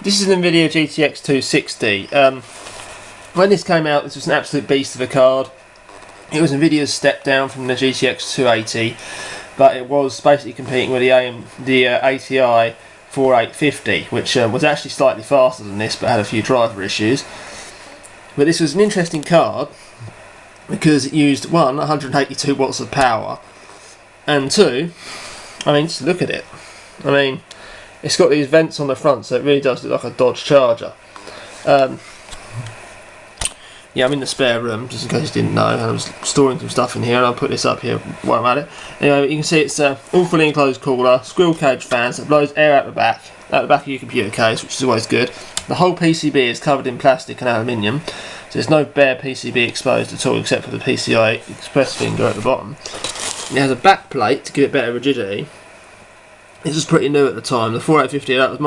This is an Nvidia Gtx 260. When this came out, this was an absolute beast of a card. It was Nvidia's step down from the GTX 280, but it was basically competing with the ATI 4850, which was actually slightly faster than this, but had a few driver issues. But this was an interesting card because it used, one, 182 watts of power, and two, I mean, just look at it. I mean, it's got these vents on the front, so it really does look like a Dodge Charger. Yeah, I'm in the spare room, just in case you didn't know, and I was storing some stuff in here, and I'll put this up here while I'm at it. Anyway, you can see it's all fully enclosed cooler, squirrel cage fans that blows air out the back of your computer case, which is always good. The whole PCB is covered in plastic and aluminium, so there's no bare PCB exposed at all, except for the PCI Express finger at the bottom. It has a back plate to give it better rigidity. This was pretty new at the time. The 4850, that was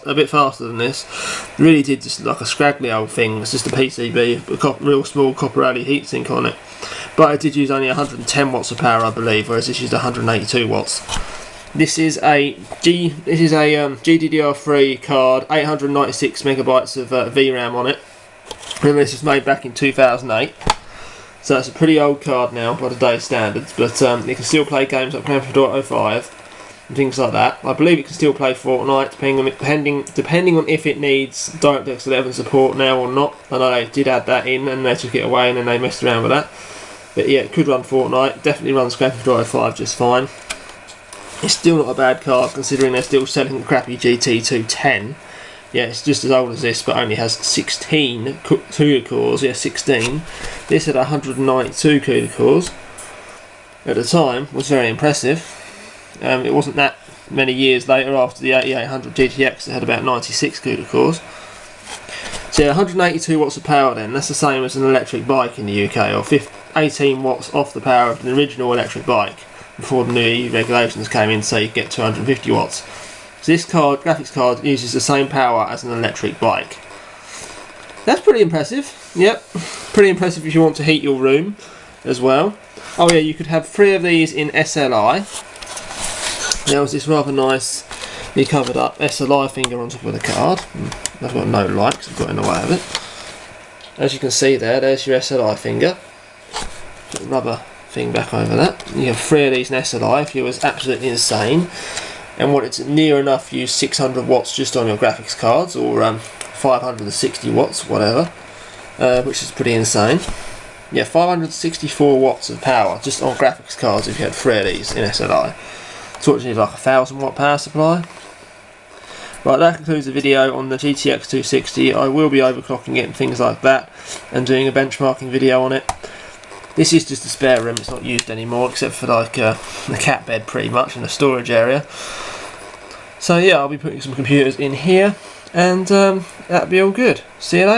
a bit faster than this. It really did just look like a scraggly old thing. It's just a PCB, a real small copper alley heatsink on it. But it did use only 110 watts of power, I believe, whereas this used 182 watts. This is a GDDR3 card, 896 megabytes of VRAM on it. Remember, this was made back in 2008. So it's a pretty old card now by today's standards, but it can still play games like Grand Theft Auto 5. And things like that. I believe it can still play Fortnite, depending on if it needs DirectX 11 support now or not. I know they did add that in, and they took it away, and then they messed around with that. But yeah, it could run Fortnite. Definitely runs Grand Theft Auto 5 just fine. It's still not a bad card, considering they're still selling the crappy GT 210. Yeah, it's just as old as this, but only has 16 CUDA cores. Yeah, 16. This had 192 CUDA cores. At the time, was very impressive. It wasn't that many years later after the 8800 GTX that had about 96 CUDA cores. So yeah, 182 watts of power then, that's the same as an electric bike in the UK, or 18 watts off the power of the original electric bike before the new EU regulations came in, so you get 250 watts. So this card, graphics card, uses the same power as an electric bike. That's pretty impressive, yep, pretty impressive if you want to heat your room as well. Oh yeah, you could have 3 of these in SLI. There was this rather nicely covered up SLI finger on top of the card. I've got no light because I've got in the way of it. As you can see there's your SLI finger. Put the rubber thing back over that. You have 3 of these in SLI if you was absolutely insane and wanted to near enough use 600 watts just on your graphics cards, or 560 watts, whatever, which is pretty insane. Yeah, 564 watts of power just on graphics cards if you had 3 of these in SLI. So what do you need, like a 1000 watt power supply? Right, that concludes the video on the GTX 260. I will be overclocking it and things like that, and doing a benchmarking video on it. This is just a spare room, it's not used anymore, except for like the cat bed pretty much, and a storage area. So yeah, I'll be putting some computers in here, and that'll be all good. See you later.